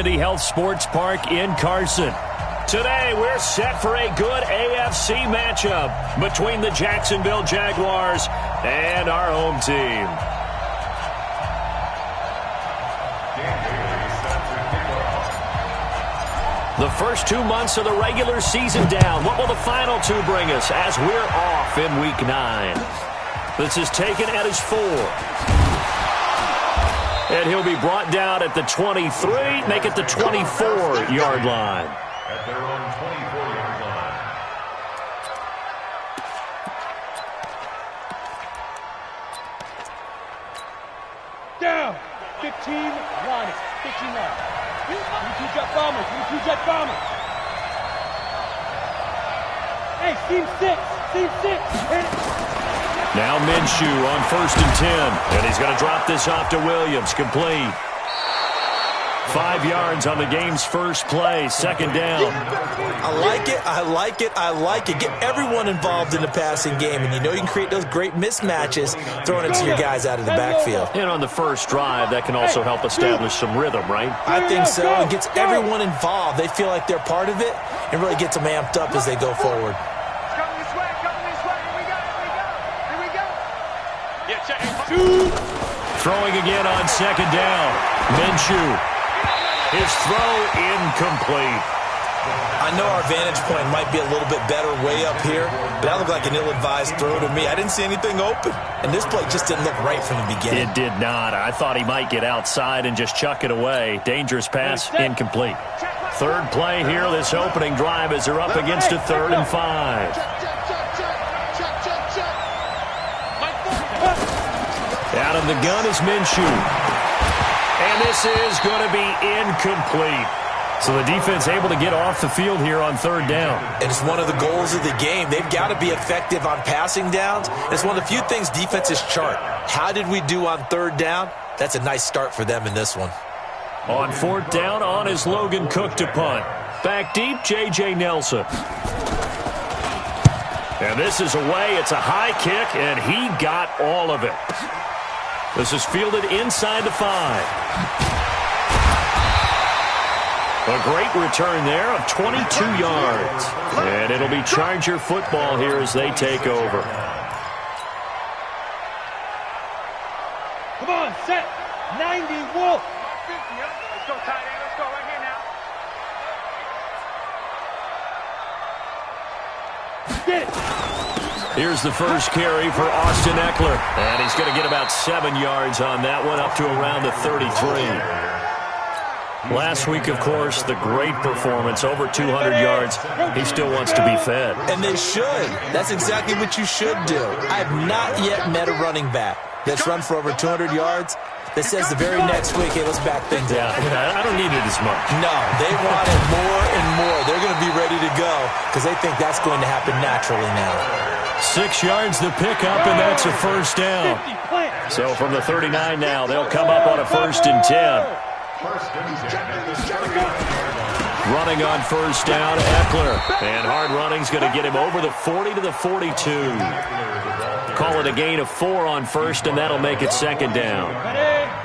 Health Sports Park in Carson. Today, we're set for a good AFC matchup between the Jacksonville Jaguars and our home team. The first 2 months of the regular season down. What will the final two bring us as we're off in Week 9? This is taken at his 4. And he'll be brought down at the 23, make it the 24-yard line. At their own 24-yard line. Down. 15 line. 15 line. You jet bombers. You jet bombers. Hey, team 6. Team 6. Now Minshew on 1st and 10. And he's going to drop this off to Williams. Complete. 5 yards on the game's first play. Second down. I like it. I like it. I like it. Get everyone involved in the passing game. And you know you can create those great mismatches throwing it to your guys out of the backfield. And on the first drive, that can also help establish some rhythm, right? I think so. It gets everyone involved. They feel like they're part of it and really gets them amped up as they go forward. Throwing again on second down. Minshew. His throw incomplete. I know our vantage point might be a little bit better way up here, but that looked like an ill-advised throw to me. I didn't see anything open, and this play just didn't look right from the beginning. It did not. I thought he might get outside and just chuck it away. Dangerous pass, incomplete. Third play here, this opening drive as they're up against a 3rd and 5. Out of the gun is Minshew. And this is going to be incomplete. So the defense able to get off the field here on 3rd down. And it's one of the goals of the game. They've got to be effective on passing downs. It's one of the few things defenses chart. How did we do on 3rd down? That's a nice start for them in this one. On 4th down, on is Logan Cook to punt. Back deep, J.J. Nelson. And this is away. It's a high kick, and he got all of it. This is fielded inside the 5. A great return there of 22 yards. And it'll be Charger football here as they take over. Come on, set. 90, Wolf. Let's go, tight end. Let's go right here now. Get it. Here's the first carry for Austin Eckler. And he's going to get about 7 yards on that one, up to around the 33. Last week, of course, the great performance, over 200 yards. He still wants to be fed. And they should. That's exactly what you should do. I have not yet met a running back that's run for over 200 yards that says the very next week, hey, let's back things up. I don't need it as much. No, they want it more and more. They're going to be ready to go because they think that's going to happen naturally now. 6 yards the pickup, and that's a first down. So from the 39 now, they'll come up on a 1st and 10. Running on 1st down, Eckler. And hard running's going to get him over the 40 to the 42. Call it a gain of 4 on 1st, and that'll make it 2nd down.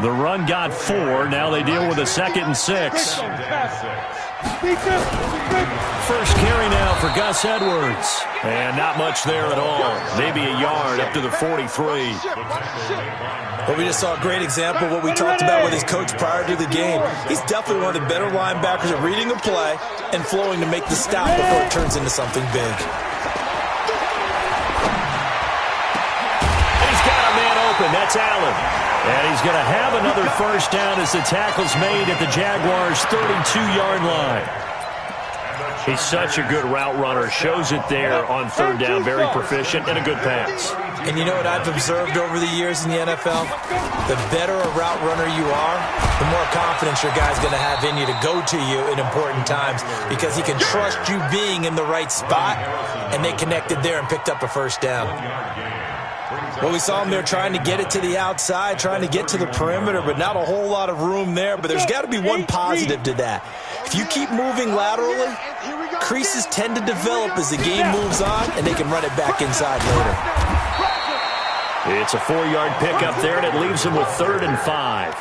The run got 4. Now they deal with a 2nd and 6. First carry now for Gus Edwards. And not much there at all. Maybe a yard up to the 43. Well, we just saw a great example of what we talked about with his coach prior to the game. He's definitely one of the better linebackers at reading a play and flowing to make the stop before it turns into something big. He's got a man open. That's Allen. And he's going to have another first down as the tackle's made at the Jaguars' 32-yard line. He's such a good route runner. Shows it there on 3rd down. Very proficient and a good pass. And you know what I've observed over the years in the NFL? The better a route runner you are, the more confidence your guy's going to have in you to go to you in important times because he can trust you being in the right spot, and they connected there and picked up a first down. Well, we saw him there trying to get it to the outside, trying to get to the perimeter, but not a whole lot of room there. But there's got to be one positive to that. If you keep moving laterally, creases tend to develop as the game moves on, and they can run it back inside later. It's a 4-yard pickup there, and it leaves them with 3rd and 5.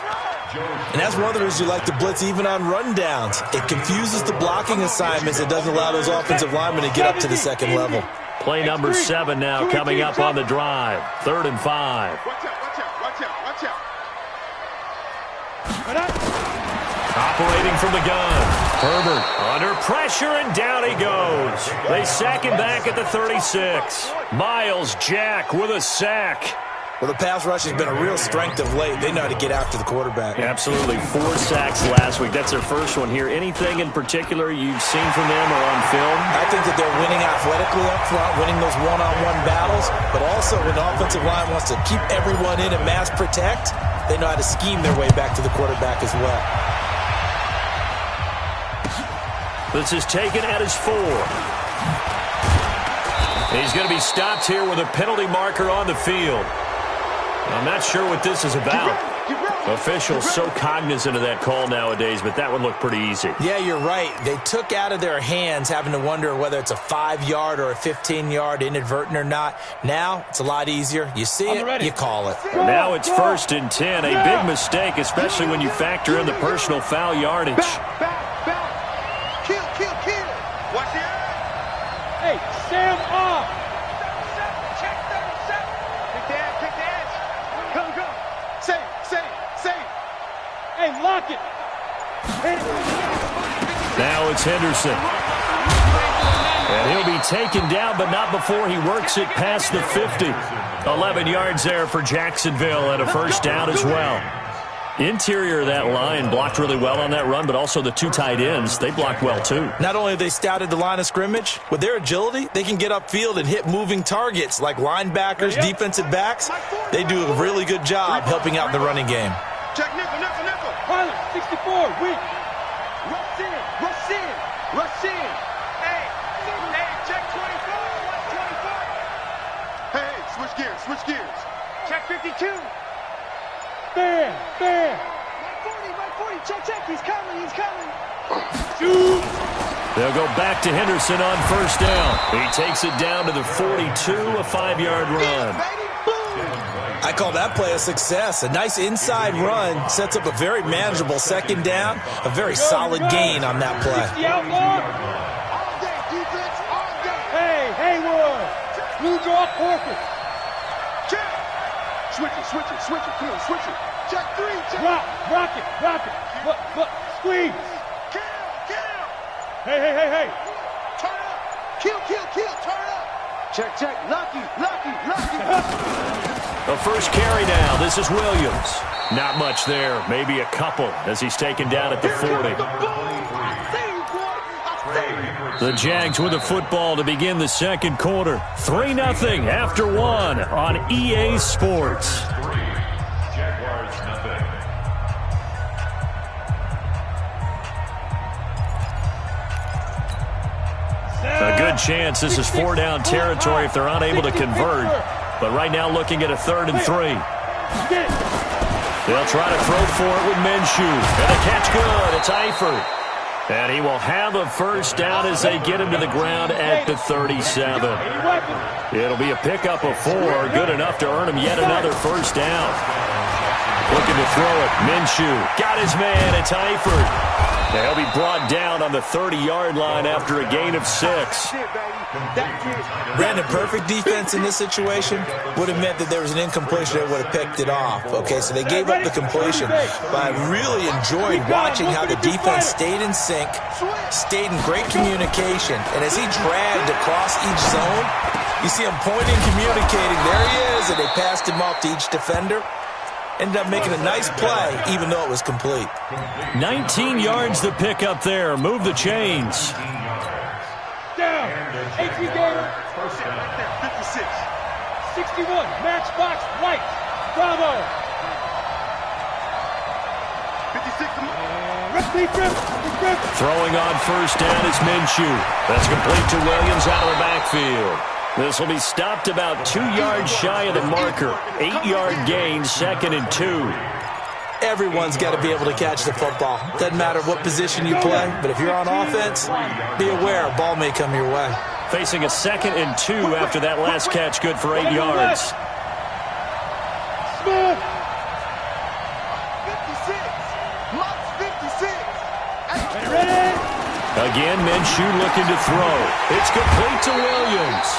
And that's one of the reasons you like to blitz even on rundowns. It confuses the blocking assignments. It doesn't allow those offensive linemen to get up to the second level. Play number 7 now coming up on the drive. 3rd and 5. Watch out. Operating from the gun. Herbert under pressure, and down he goes. They sack him back at the 36. Miles Jack with a sack. Well, the pass rush has been a real strength of late. They know how to get after the quarterback. Absolutely. 4 sacks last week. That's their first one here. Anything in particular you've seen from them or on film? I think that they're winning athletically up front, winning those one-on-one battles, but also when the offensive line wants to keep everyone in and mass protect, they know how to scheme their way back to the quarterback as well. This is taken at his 4. He's going to be stopped here with a penalty marker on the field. I'm not sure what this is about. Officials so cognizant of that call nowadays, but that would look pretty easy. Yeah, you're right. They took out of their hands having to wonder whether it's a 5-yard or a 15-yard inadvertent or not. Now, it's a lot easier. You see it, you call it. Now it's 1st and 10. A big mistake, especially when you factor in the personal foul yardage. Back. Kill. Watch it. Hey, Sam off. Check 37. Pick the edge. Go. Save. Hey, lock it. Now it's Henderson. And he'll be taken down, but not before he works it past the 50. 11 yards there for Jacksonville and a 1st down as well. Interior of that line blocked really well on that run, but also the 2 tight ends, they blocked well too. Not only have they scouted the line of scrimmage, with their agility, they can get upfield and hit moving targets like linebackers, defensive backs. They do a really good job helping out in the running game. Check nickel. Pilot, 64, weak. Rush in. Hey, check 24. Hey, switch gears. Check 52. Stand. Mike 40, check. He's coming. Shoot. They'll go back to Henderson on 1st down. He takes it down to the 42, a 5-yard run. I call that play a success. A nice inside run sets up a very manageable 2nd down, a very solid gain on that play. The outlaw. All day, defense, all day. Hey, Haywood. Blue draw corpus. Check. Switch it. Come on, switch it. Check 3. Rock it. Look, squeeze. Kill. Hey. Turn up. Kill. Turn up. Check. Lucky. A 1st carry now. This is Williams. Not much there. Maybe a couple as he's taken down at the 40. The Jags with the football to begin the 2nd quarter. 3-0 after 1 on EA Sports. Jaguars nothing. A good chance this is 4-down territory if they're unable to convert. But right now looking at a 3rd and 3. They'll try to throw for it with Minshew. And the catch good. It's Eifert. And he will have a 1st down as they get him to the ground at the 37. It'll be a pickup of 4. Good enough to earn him yet another 1st down. Looking to throw it. Minshew got his man. It's Eifert. He'll be brought down on the 30-yard line after a gain of 6. Brandon, perfect defense in this situation would have meant that there was an incompletion. They would have picked it off. Okay, so they gave up the completion. But I really enjoyed watching how the defense stayed in sync, stayed in great communication. And as he dragged across each zone, you see him pointing, communicating. There he is, and they passed him off to each defender. Ended up making a nice play, even though it was complete. 19 yards the pickup there. Move the chains. Down. 18 Gator. 56. 61. Matchbox White. Bravo. 56. Throwing on 1st down is Minshew. That's complete to Williams out of the backfield. This will be stopped about 2 yards shy of the marker. 8-yard gain, 2nd and 2. Everyone's got to be able to catch the football. Doesn't matter what position you play, but if you're on offense, be aware a ball may come your way. Facing a 2nd and 2 after that last catch, good for 8 yards. Smith. 56. Again, Minshew looking to throw. It's complete to Williams.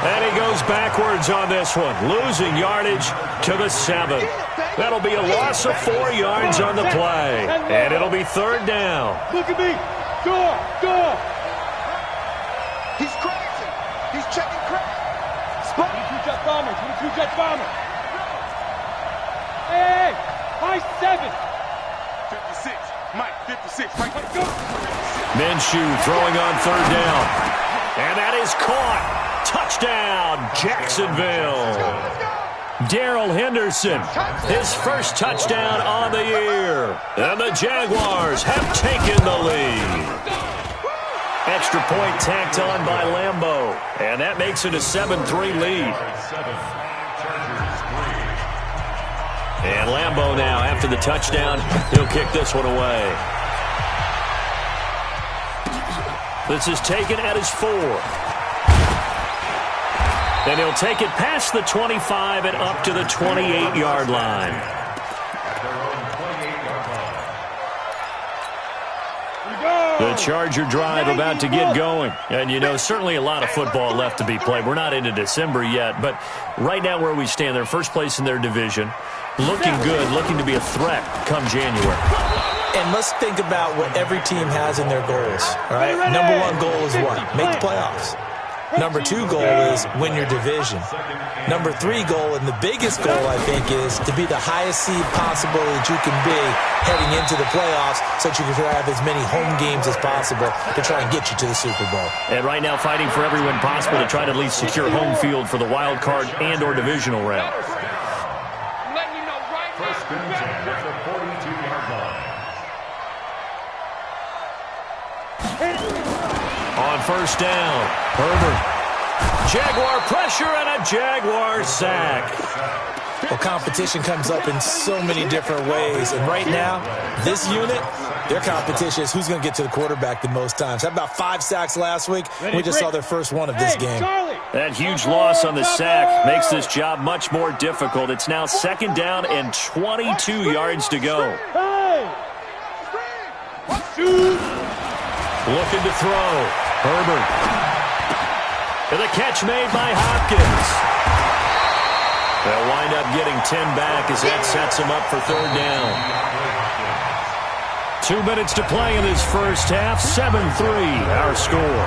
And he goes backwards on this one, losing yardage to the 7. That'll be a loss of 4 yards on the play. And it'll be 3rd down. Look at me. Door. He's crazy. He's checking crack. 22-jet bombers. 22-jet bombers. Hey, high 7. 56. Mike, 56. Right, go. Minshew throwing on 3rd down. And that is caught. Touchdown, Jacksonville. Darrell Henderson, his first touchdown on the year. And the Jaguars have taken the lead. Extra point tacked on by Lambeau. And that makes it a 7-3 lead. And Lambeau now, after the touchdown, he'll kick this one away. This is taken at his 4. And he'll take it past the 25 and up to the 28-yard line. The Charger drive about to get going. And, you know, certainly a lot of football left to be played. We're not into December yet, but right now where we stand, they're first place in their division. Looking good, looking to be a threat come January. And let's think about what every team has in their goals, all right? Number 1 goal is what? Make the playoffs. Number 2 goal is win your division. Number 3 goal, and the biggest goal, I think, is to be the highest seed possible that you can be heading into the playoffs so that you can have as many home games as possible to try and get you to the Super Bowl. And right now fighting for every win possible to try to at least secure home field for the wild card and or divisional round. First and 10 at the 42-yard line. On 1st down, Herbert. Jaguar pressure and a Jaguar sack. Well, competition comes up in so many different ways. And right now, this unit, their competition is who's going to get to the quarterback the most times. How about 5 sacks last week? We just saw their first one of this game. That huge loss on the sack makes this job much more difficult. It's now 2nd down and 22 yards to go. Looking to throw. Herbert. And the catch made by Hopkins. They'll wind up getting 10 back as that sets them up for 3rd down. 2 minutes to play in this first half. 7-3 our score.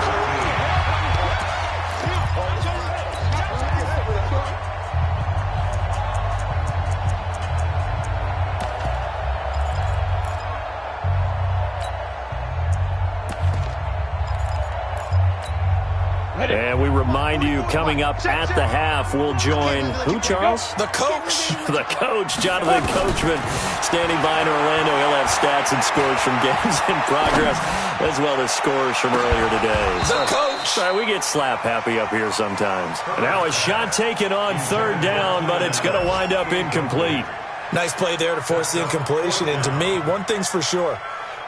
And we remind you, coming up at the half, we'll join who, Charles? The coach. The coach, Jonathan Coachman, standing by in Orlando. He'll have stats and scores from games in progress, as well as scores from earlier today. The coach. Sorry, we get slap happy up here sometimes. Now a shot taken on 3rd down, but it's going to wind up incomplete. Nice play there to force the incompletion. And to me, one thing's for sure.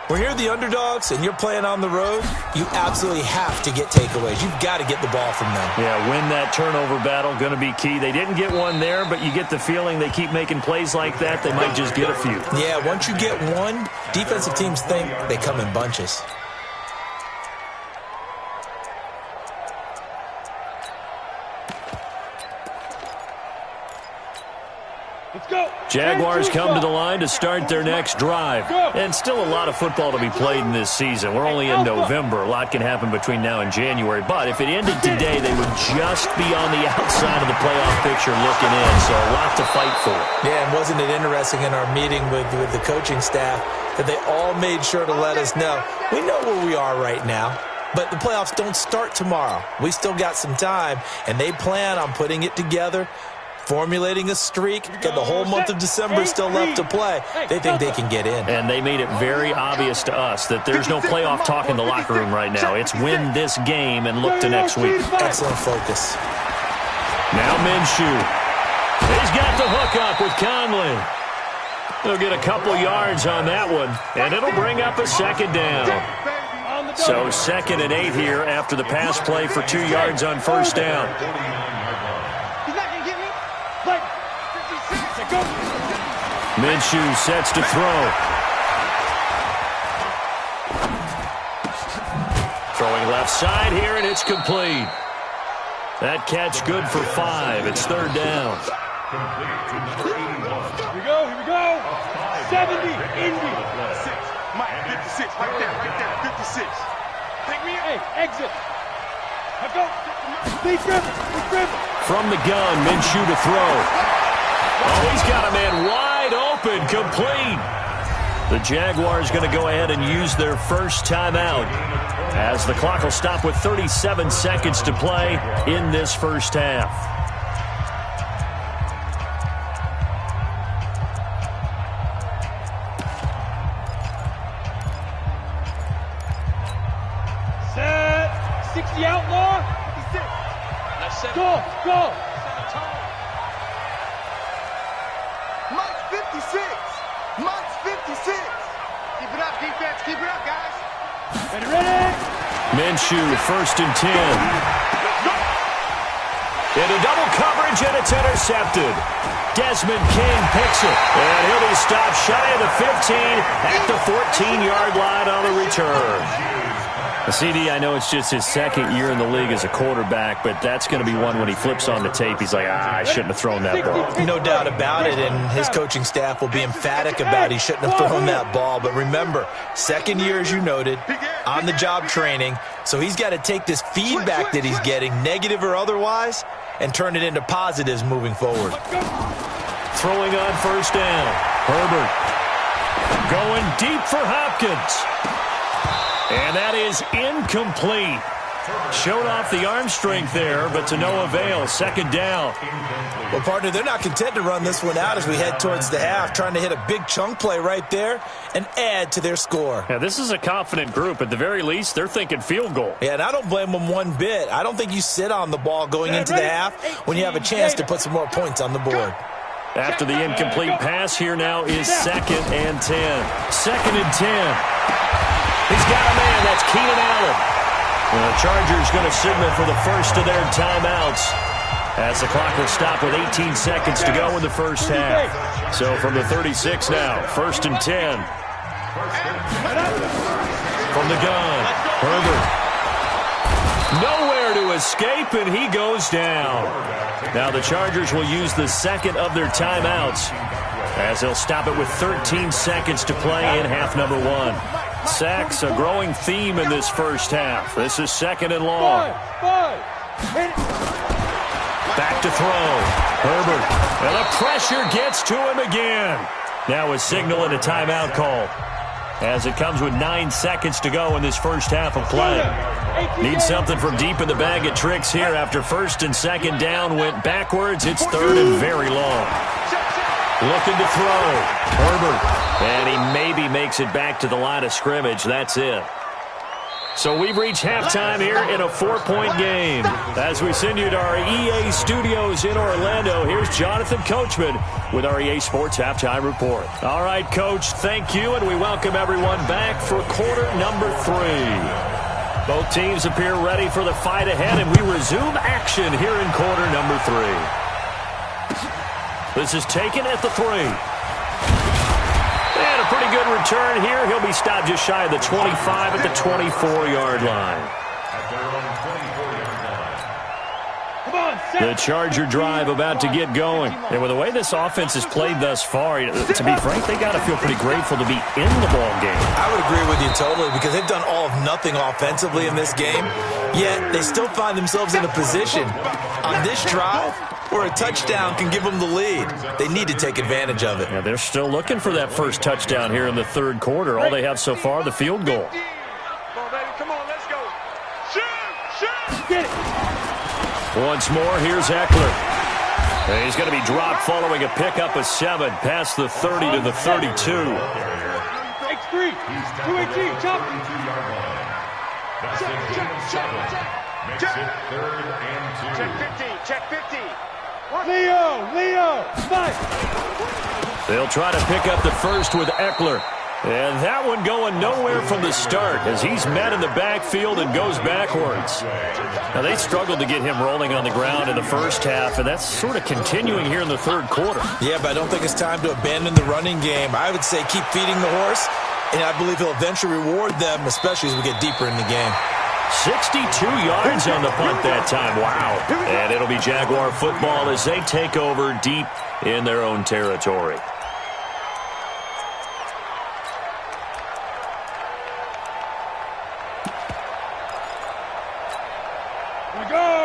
When you're the underdogs and you're playing on the road, you absolutely have to get takeaways. You've got to get the ball from them. Yeah, win that turnover battle, going to be key. They didn't get one there, but you get the feeling they keep making plays like that, they might just get a few. Yeah, once you get one, defensive teams think they come in bunches. Jaguars come to the line to start their next drive. And still a lot of football to be played in this season. We're only in November. A lot can happen between now and January. But if it ended today, they would just be on the outside of the playoff picture looking in. So a lot to fight for. Yeah, and wasn't it interesting in our meeting with the coaching staff that they all made sure to let us know, we know where we are right now. But the playoffs don't start tomorrow. We still got some time, and they plan on putting it together, formulating a streak, got the whole month of December still left to play. They think they can get in. And they made it very obvious to us that there's no playoff talk in the locker room right now. It's win this game and look to next week. Excellent focus. Now Minshew. He's got the hook up with Conley. They'll get a couple yards on that one, and it'll bring up a 2nd down. So 2nd and 8 here after the pass play for 2 yards on 1st down. Minshew sets to throw. Throwing left side here, and it's complete. That catch good for 5. It's third down. Here we go, here we go. 70, Indy. 56. Mike, 56, right there, 56. Take me out. Hey, exit. Now go. Lead dribble, lead dribble. From the gun, Minshew to throw. Oh, he's got a man wide open, complete. The Jaguars going to go ahead and use their first timeout as the clock will stop with 37 seconds to play in this first half. Set. 60 outlaw. 56. Go. Mike's 56. Mike's 56. Keep it up, defense. Keep it up, guys. Ready? Minshew, first and 10. Into double coverage, and it's intercepted. Desmond King picks it, and he'll be stopped shy of the 15 at the 14-yard line on the return. CD, I know it's just his second year in the league as a quarterback, but that's going to be one when he flips on the tape. He's like, I shouldn't have thrown that ball. No doubt about it, and his coaching staff will be emphatic about he shouldn't have thrown that ball. But remember, second year, as you noted, on-the-job training, so he's got to take this feedback that he's getting, negative or otherwise, and turn it into positives moving forward. Throwing on first down. Herbert going deep for Hopkins. And that is incomplete. Showed off the arm strength there, but to no avail. Second down. Well, partner, they're not content to run this one out as we head towards the half, trying to hit a big chunk play right there and add to their score. Yeah, this is a confident group. At the very least, they're thinking field goal. Yeah, and I don't blame them one bit. I don't think you sit on the ball going into the half when you have a chance to put some more points on the board. After the incomplete pass, here now is second and 10. Second and 10. He's got a man. That's Keenan Allen. The Chargers going to signal for the first of their timeouts as the clock will stop with 18 seconds to go in the first half. So from the 36 now, first and 10. From the gun, Herbert. Nowhere to escape, and he goes down. Now the Chargers will use the second of their timeouts as they'll stop it with 13 seconds to play in half number 1. Sacks, a growing theme in this first half. This is second and long. Back to throw. Herbert. And the pressure gets to him again. Now a signal and a timeout call as it comes with 9 seconds to go in this first half of play. Need something from deep in the bag of tricks here after first and second down went backwards. It's third and very long. Looking to throw. Herbert. And he maybe makes it back to the line of scrimmage. That's it. So we've reached halftime here in a 4-point game. As we send you to our EA studios in Orlando, here's Jonathan Coachman with our EA Sports Halftime Report. All right, Coach, thank you, and we welcome everyone back for quarter number 3. Both teams appear ready for the fight ahead, and we resume action here in quarter number 3. This is taken at the 3. And a pretty good return here. He'll be stopped just shy of the 25 at the 24-yard line. The Charger drive about to get going. And with the way this offense has played thus far, to be frank, they got to feel pretty grateful to be in the ball game. I would agree with you totally because they've done all of nothing offensively in this game, yet they still find themselves in a position on this drive where a touchdown can give them the lead. They need to take advantage of it. Yeah, they're still looking for that first touchdown here in the third quarter. All they have so far, the field goal. Come on, baby. Come on, let's go. Shoot! Get it. Once more, here's Eckler. And he's going to be dropped following a pickup of 7 past the 30 to the 32. X3. 218. Chop. Check. Third and 2. Check 50. Check 50. Leo. Fight. They'll try to pick up the first with Eckler. And that one going nowhere from the start as he's met in the backfield and goes backwards. Now, they struggled to get him rolling on the ground in the first half, and that's sort of continuing here in the third quarter. Yeah, but I don't think it's time to abandon the running game. I would say keep feeding the horse, and I believe he'll eventually reward them, especially as we get deeper in the game. 62 yards on the punt that time. Wow. And it'll be Jaguar football as they take over deep in their own territory.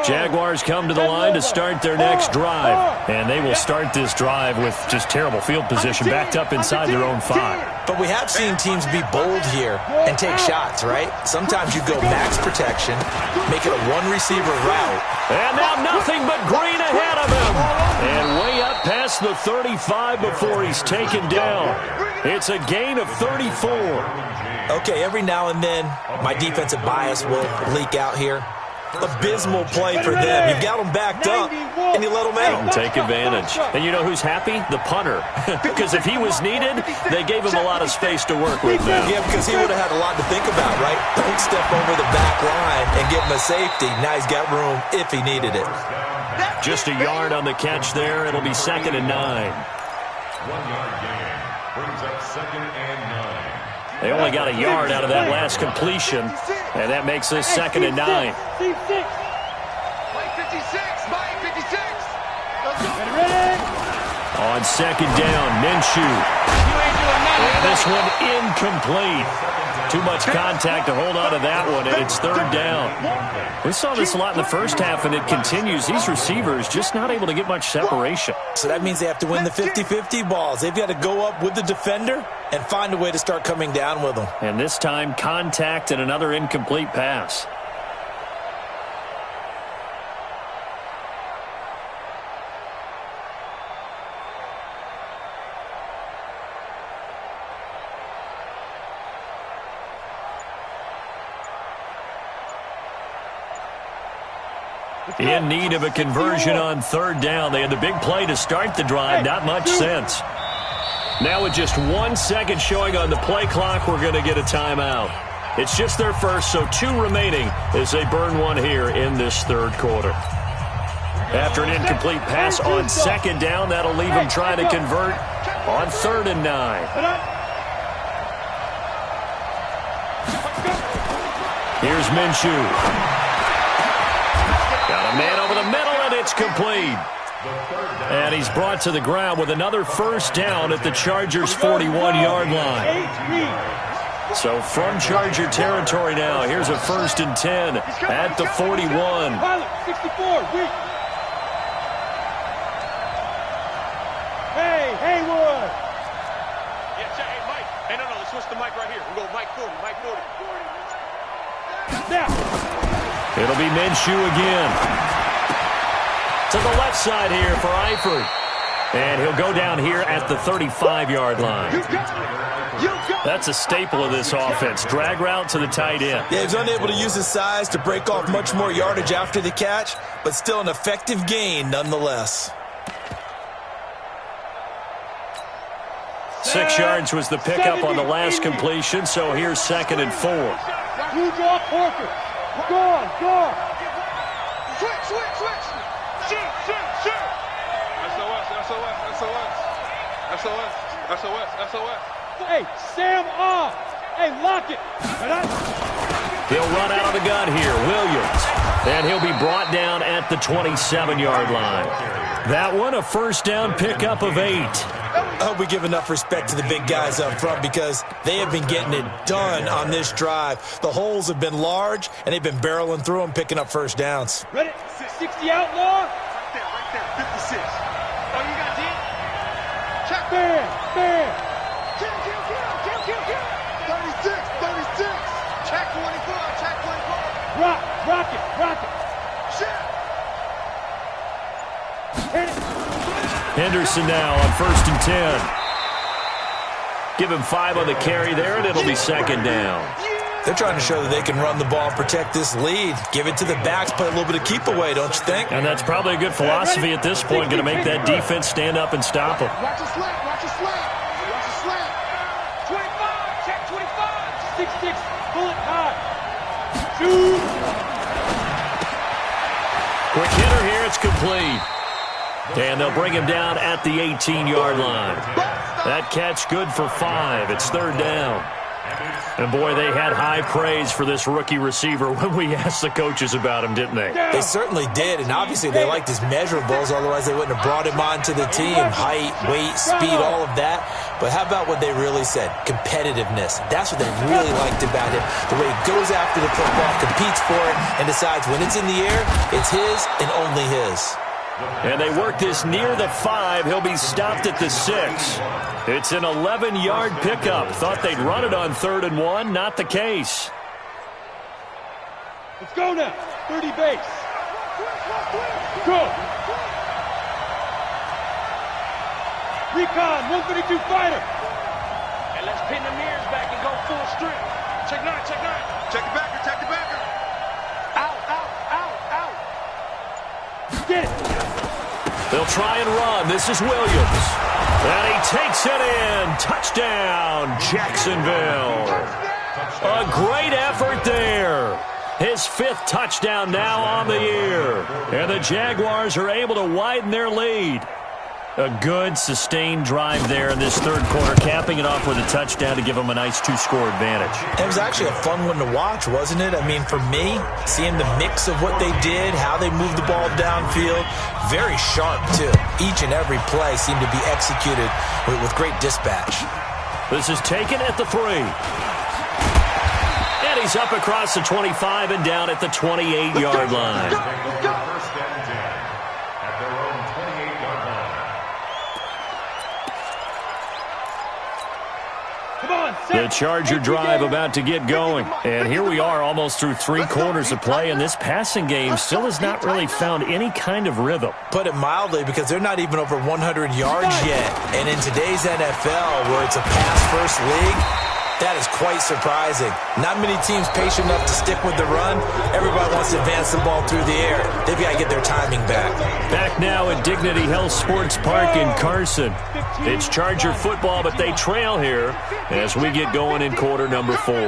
Jaguars come to the line to start their next drive. And they will start this drive with just terrible field position, backed up inside their own 5. But we have seen teams be bold here and take shots, right? Sometimes you go max protection, make it a one-receiver route. And now nothing but green ahead of him. And way up past the 35 before he's taken down. It's a gain of 34. Okay, every now and then, my defensive bias will leak out here. Abysmal play for them. You got them backed up, and you let them out. Take advantage. And you know who's happy? The punter. Because if he was needed, they gave him a lot of space to work with now. Yeah, because he would have had a lot to think about, right? Don't step over the back line and give him a safety. Now he's got room if he needed it. Just a yard on the catch there. It'll be 2nd and 9. 1-yard gain brings up 2nd and 9. They only got a yard out of that last completion, and that makes this 2nd and 9. Mike 56, Mike 56. Let's go. Ready? On 2nd down, Minshew. And this one incomplete. Too much contact to hold on to that one, and it's 3rd down. We saw this a lot in the first half, and it continues. These receivers just not able to get much separation. So that means they have to win the 50-50 balls. They've got to go up with the defender and find a way to start coming down with them. And this time, contact and another incomplete pass. In need of a conversion on 3rd down. They had the big play to start the drive. Not much sense. Now with just 1 second showing on the play clock, we're going to get a timeout. It's just their first, so 2 remaining as they burn one here in this 3rd quarter. After an incomplete pass on 2nd down, that'll leave them trying to convert on 3rd and 9. Here's Minshew. Got a man over the middle, and it's complete. And he's brought to the ground with another 1st down at the Chargers' 41-yard line. So from Charger territory now, here's a 1st and 10 at the 41. 64, weak. Hey, Haywood. Yeah, check. Hey, Mike. Hey, no, let's switch the mic right here. We go Mike 40, Mike 40. Now. It'll be Minshew again. To the left side here for Eifert. And he'll go down here at the 35-yard line. That's a staple of this offense. Drag route to the tight end. Yeah, he's unable to use his size to break off much more yardage after the catch, but still an effective gain nonetheless. 6 yards was the pickup on the last completion, so here's 2nd and 4. You draw Porker. Go. Switch. Shoot. SOS. Hey, Sam off. Hey, lock it. He'll run out of the gun here, Williams. And he'll be brought down at the 27-yard line. That one, a 1st down pickup of 8. I hope we give enough respect to the big guys up front because they have been getting it done on this drive. The holes have been large, and they've been barreling through them, picking up 1st downs. Ready? 60 outlaw. Right there, 56. Oh, you got it? Check. Bam. Kill. 36. Check 24. Rock it. Shit. Hit it. Henderson now on 1st and 10. Give him 5 on the carry there, and it'll be 2nd down. They're trying to show that they can run the ball and protect this lead. Give it to the backs, play a little bit of keep away, don't you think? And that's probably a good philosophy at this point, going to make that defense stand up and stop him. Watch your slap. 25. Check 25. 6-6. Bullet high. Shoot. Quick hitter here. It's complete. And they'll bring him down at the 18-yard line. That catch good for 5. It's 3rd down. And, boy, they had high praise for this rookie receiver when we asked the coaches about him, didn't they? They certainly did, and obviously they liked his measurables. Otherwise, they wouldn't have brought him onto the team. Height, weight, speed, all of that. But how about what they really said? Competitiveness. That's what they really liked about him. The way he goes after the football, competes for it, and decides when it's in the air, it's his and only his. And they work this near the 5. He'll be stopped at the 6. It's an 11-yard pickup. Thought they'd run it on 3rd and 1. Not the case. Let's go now. 30 base. Go. Recon, 132 fighter. And let's pin the mirrors back and go full strength. Check 9, check 9. Check the backer, check the backer. Out, out, out, out. Get it. They'll try and run. This is Williams. And he takes it in. Touchdown, Jacksonville. A great effort there. His 5th touchdown now on the year. And the Jaguars are able to widen their lead. A good, sustained drive there in this 3rd quarter, capping it off with a touchdown to give them a nice 2-score advantage. It was actually a fun one to watch, wasn't it? I mean, for me, seeing the mix of what they did, how they moved the ball downfield, very sharp, too. Each and every play seemed to be executed with great dispatch. This is taken at the 3. And he's up across the 25 and down at the 28-yard line. First and 10 at their own 28-yard line. Come on, The Charger drive about to get going. And here we are almost through 3 quarters of play, and this passing game still has not really found any kind of rhythm. Put it mildly, because they're not even over 100 yards yet. And in today's NFL, where it's a pass-first league, that is quite surprising. Not many teams patient enough to stick with the run. Everybody wants to advance the ball through the air. They've got to get their timing back. Back now at Dignity Health Sports Park in Carson. It's Charger football, but they trail here as we get going in quarter number 4.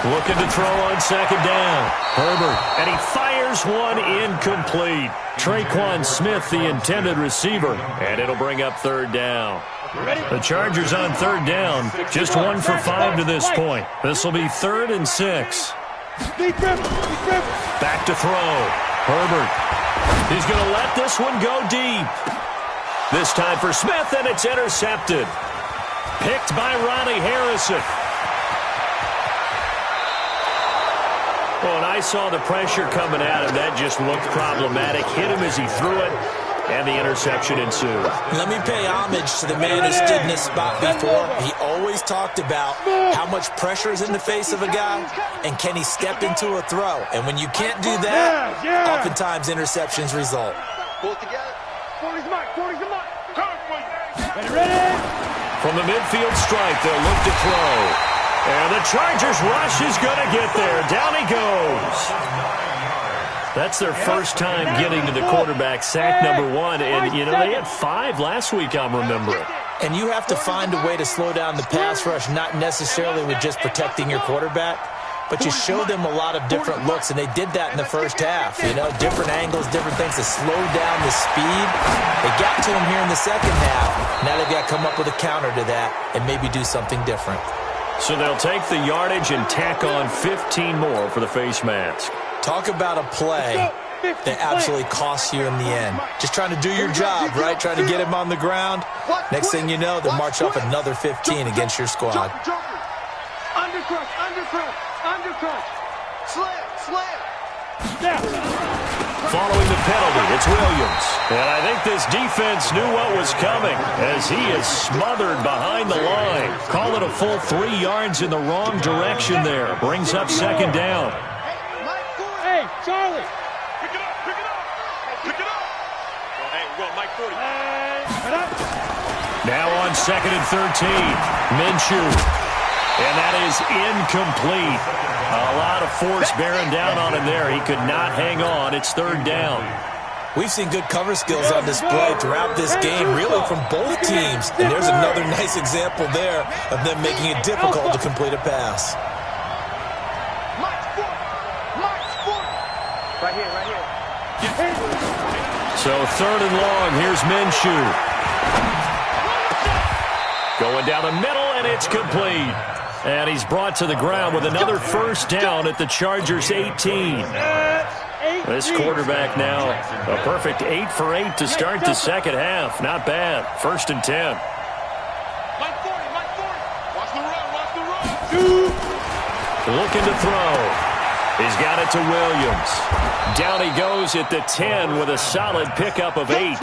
Looking to throw on 2nd down. Herbert, and he fires one incomplete. Traquan Smith, the intended receiver, and it'll bring up 3rd down. The Chargers on 3rd down, just 1 for 5 to this point. This will be 3rd and 6. Back to throw. Herbert. He's going to let this one go deep. This time for Smith, and it's intercepted. Picked by Ronnie Harrison. Oh, and I saw the pressure coming at him. That just looked problematic. Hit him as he threw it. And the interception ensued. Let me pay homage to the man who stood in this spot before. He always talked about how much pressure is in the face of a guy, and can he step into a throw. And when you can't do that, oftentimes interceptions result. Pull it together. 40's mark, 40's the mark. Ready? From the midfield stripe, they'll look to throw. And the Chargers rush is going to get there. Down he goes. That's their first time getting to the quarterback, sack number 1. And, you know, they had 5 last week, I'm remembering. And you have to find a way to slow down the pass rush, not necessarily with just protecting your quarterback, but you show them a lot of different looks, and they did that in the first half. You know, different angles, different things to slow down the speed. They got to him here in the second half. Now they've got to come up with a counter to that and maybe do something different. So they'll take the yardage and tack on 15 more for the face mask. Talk about a play that absolutely costs you in the end. Just trying to do your job, right? Trying to get him on the ground. Next thing you know, they'll march off another 15 against your squad. Undercrunch, undercrunch, undercrunch. Slam, slam. Following the penalty, it's Williams. And I think this defense knew what was coming as he is smothered behind the line. Call it a full 3 yards in the wrong direction there. Brings up 2nd down. Hey, Charlie. Pick it up, pick it up. Pick it up. Hey, we're going Mike 40. Now on 2nd and 13, Minshew. And that is incomplete. A lot of force bearing down on him there. He could not hang on. It's 3rd down. We've seen good cover skills on display throughout this game, really from both teams. And there's another nice example there of them making it difficult to complete a pass. Right here, right here. So 3rd and long. Here's Minshew. Going down the middle, and it's complete. And he's brought to the ground with another first down at the Chargers' 18. This quarterback now, a perfect 8 for 8 to start the second half. Not bad. 1st and 10. Mike 40, Mike 40. Watch the run, watch the run. Looking to throw. He's got it to Williams. Down he goes at the 10 with a solid pickup of 8.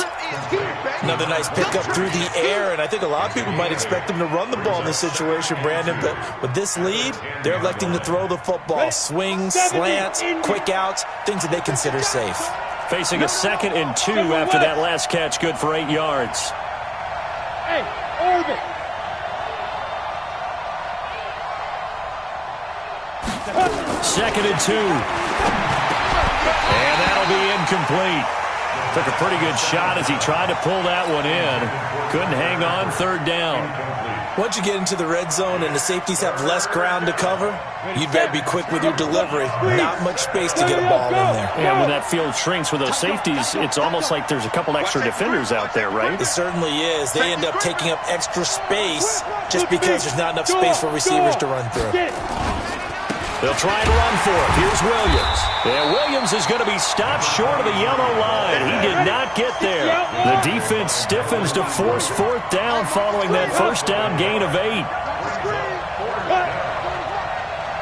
Another nice pickup through the air, and I think a lot of people might expect him to run the ball in this situation, Brandon, but with this lead, they're electing to throw the football. Swings, slants, quick outs, things that they consider safe. Facing a 2nd and 2 after that last catch, good for 8 yards. Hey, Orbit. 2nd and 2. And that'll be incomplete. Took a pretty good shot as he tried to pull that one in. Couldn't hang on, 3rd down. Once you get into the red zone and the safeties have less ground to cover, you'd better be quick with your delivery. Not much space to get a ball in there. Yeah, when that field shrinks with those safeties, it's almost like there's a couple extra defenders out there, right? It certainly is. They end up taking up extra space just because there's not enough space for receivers to run through. They'll try and run for it. Here's Williams. And Williams is going to be stopped short of the yellow line. He did not get there. The defense stiffens to force 4th down following that first down gain of 8. I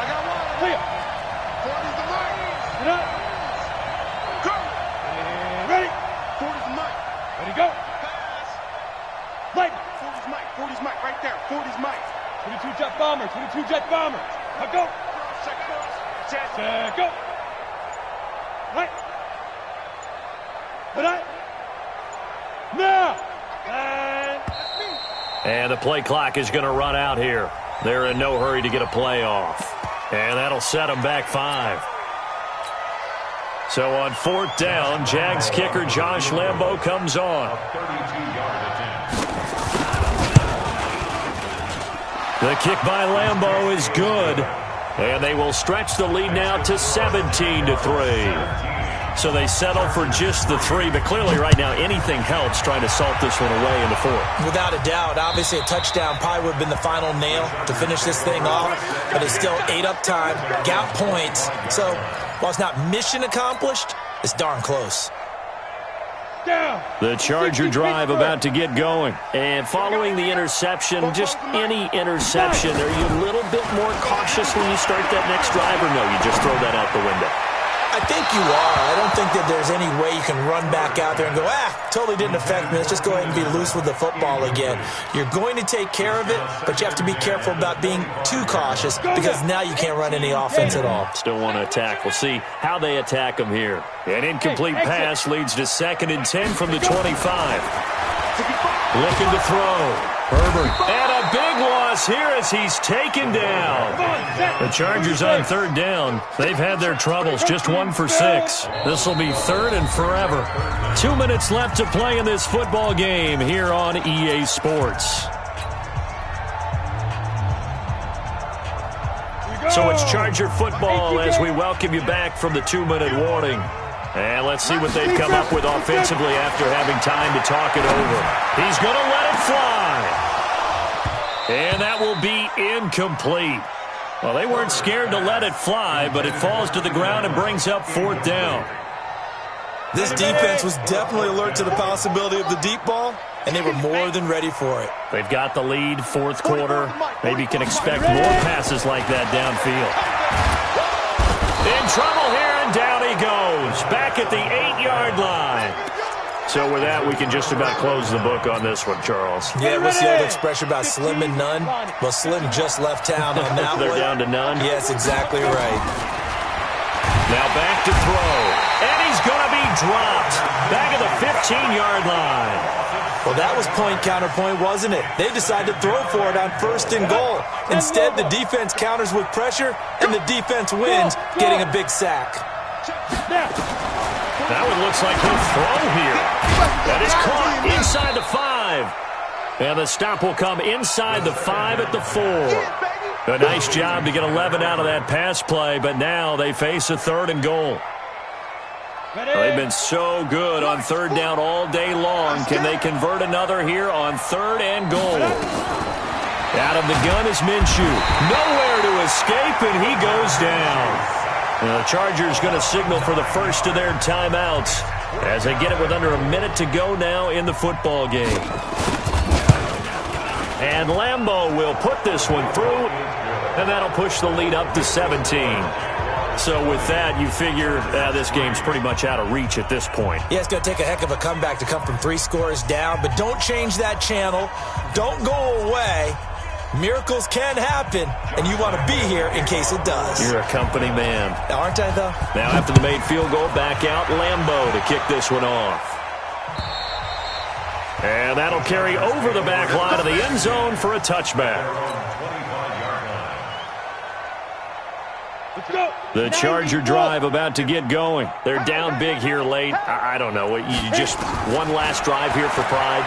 got one. Clear. 40's the mic. Get up. Go. And ready. 40's the mic. Ready, go. Pass. Light. 40's mic. 40's mic right there. 40's mic. 22 jet bombers. 22 jet bombers. Now go. Go. Right. Right. Now. And the play clock is going to run out here. They're in no hurry to get a play off. And that'll set them back 5. So on 4th down, Jags kicker Josh Lambo comes on. The kick by Lambo is good. And they will stretch the lead now to 17-3. So they settle for just the 3, but clearly right now anything helps trying to salt this one away in the 4th. Without a doubt, obviously a touchdown probably would have been the final nail to finish this thing off, but it's still ate up time, got points. So while it's not mission accomplished, it's darn close. The Charger drive about to get going. And following the interception, just any interception, are you a little bit more cautious when you start that next drive, or no, you just throw that out the window? I think you are. I don't think that there's any way you can run back out there and go, totally didn't affect me. Let's just go ahead and be loose with the football again. You're going to take care of it, but you have to be careful about being too cautious because now you can't run any offense at all. Still want to attack. We'll see how they attack them here. An incomplete pass leads to 2nd and 10 from the 25. Looking to throw. Herbert. And a big loss here as he's taken down. The Chargers on 3rd down. They've had their troubles. Just 1 for 6. This will be 3rd and forever. 2 minutes left to play in this football game here on EA Sports. So it's Charger football as we welcome you back from the 2-minute warning. And let's see what they've come up with offensively after having time to talk it over. He's going to let it fly. And that will be incomplete. Well, they weren't scared to let it fly, but it falls to the ground and brings up 4th down. This defense was definitely alert to the possibility of the deep ball, and they were more than ready for it. They've got the lead, 4th quarter. Maybe can expect more passes like that downfield. In trouble here, and down he goes. Back at the 8-yard line. So with that, we can just about close the book on this one, Charles. Yeah, what's the old expression about slim and none? Well, Slim just left town on that They're one. down to none? Yes, exactly right. Now back to throw. And he's going to be dropped. Back at the 15-yard line. Well, that was point counterpoint, wasn't it? They decided to throw for it on 1st and goal. Instead, the defense counters with pressure, and the defense wins, getting a big sack. That one looks like he'll throw here. That is caught inside the 5. And the stop will come inside the 5 at the 4. A nice job to get 11 out of that pass play, but now they face a 3rd and goal. Well, they've been so good on 3rd down all day long. Can they convert another here on 3rd and goal? Out of the gun is Minshew. Nowhere to escape, and he goes down. The Chargers going to signal for the first of their timeouts as they get it with under a minute to go now in the football game. And Lambeau will put this one through, and that'll push the lead up to 17. So with that, you figure this game's pretty much out of reach at this point. Yeah, it's going to take a heck of a comeback to come from 3 scores down, but don't change that channel. Don't go away. Miracles can happen, and you want to be here in case it does. You're a company man. Aren't I, though? Now after the made field goal, back out Lambeau to kick this one off. And that'll carry over the back line of the end zone for a touchback. The Charger drive about to get going. They're down big here late. I don't know. You just one last drive here for pride.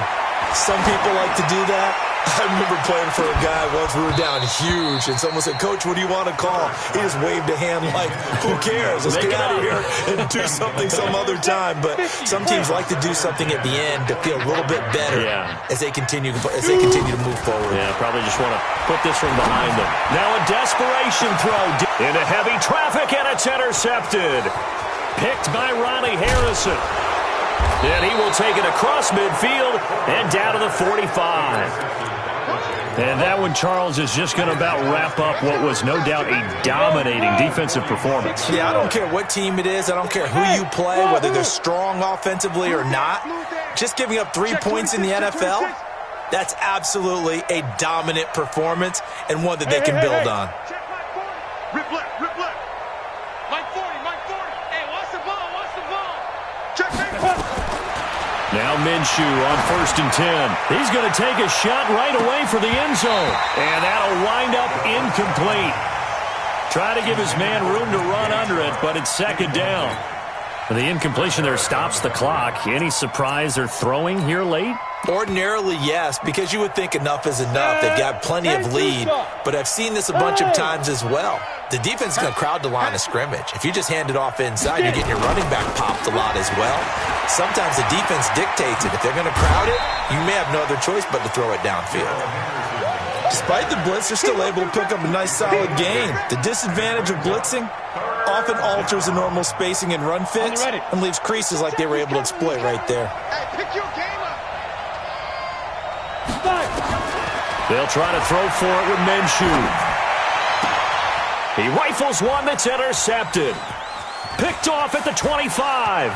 Some people like to do that. I remember playing for a guy once. We were down huge, and someone said, "Coach, what do you want to call?" He just waved a hand like, "Who cares? Let's get out of here and do something some other time." But some teams like to do something at the end to feel a little bit better as they continue to move forward. Yeah, probably just want to put this one behind them. Now a desperation throw into heavy traffic, and it's intercepted. Picked by Ronnie Harrison. And he will take it across midfield and down to the 45. And that one, Charles, is just going to about wrap up what was no doubt a dominating defensive performance. Yeah, I don't care what team it is. I don't care who you play, whether they're strong offensively or not. Just giving up 3 points in the NFL, that's absolutely a dominant performance and one that they can build on. Rip left, rip left. Mike 40, Mike 40. Hey, watch the ball, watch the ball. Check, Now Minshew on 1st and 10. He's going to take a shot right away for the end zone. And that'll wind up incomplete. Try to give his man room to run under it, but it's 2nd down. The incompletion there stops the clock. Any surprise they're throwing here late? Ordinarily, yes, because you would think enough is enough. They've got plenty of lead, but I've seen this a bunch of times as well. The defense is going to crowd the line of scrimmage. If you just hand it off inside, you're getting your running back popped a lot as well. Sometimes the defense dictates it. If they're going to crowd it, you may have no other choice but to throw it downfield. Despite the blitz, they're still able to pick up a nice solid gain. The disadvantage of blitzing often alters the normal spacing and run fits and leaves creases like they were able to exploit right there. Hey, pick your game up. They'll try to throw for it with Minshew. He rifles one that's intercepted. Picked off at the 25.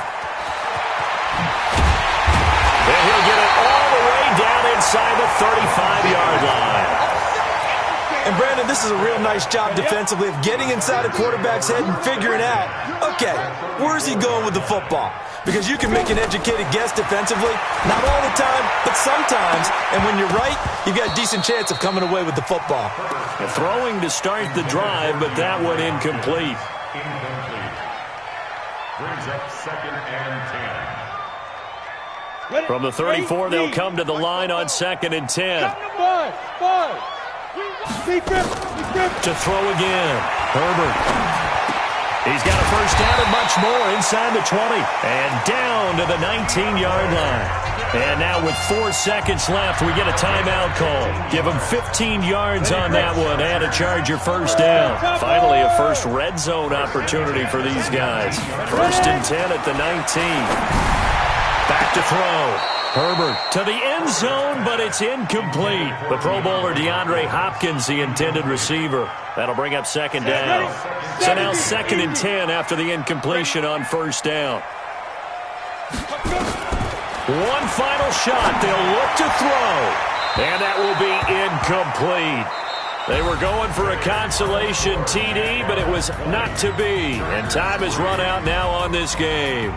And he'll get it all the way down inside the 35-yard line. And, Brandon, this is a real nice job defensively of getting inside a quarterback's head and figuring out, okay, where's he going with the football? Because you can make an educated guess defensively, not all the time, but sometimes. And when you're right, you've got a decent chance of coming away with the football. Throwing to start the drive, but that one incomplete. Brings up 2nd and 10. From the 34, they'll come to the line on 2nd and 10. To throw again. Herbert. He's got a first down and much more inside the 20. And down to the 19-yard line. And now with 4 seconds left, we get a timeout call. Give them 15 yards on that one and a Charger first down. Finally, a first red zone opportunity for these guys. 1st and 10 at the 19. Back to throw. Herbert to the end zone, but it's incomplete. The Pro Bowler DeAndre Hopkins, the intended receiver. That'll bring up 2nd down. So now 2nd and 10 after the incompletion on 1st down. One final shot. They'll look to throw. And that will be incomplete. They were going for a consolation TD, but it was not to be. And time has run out now on this game.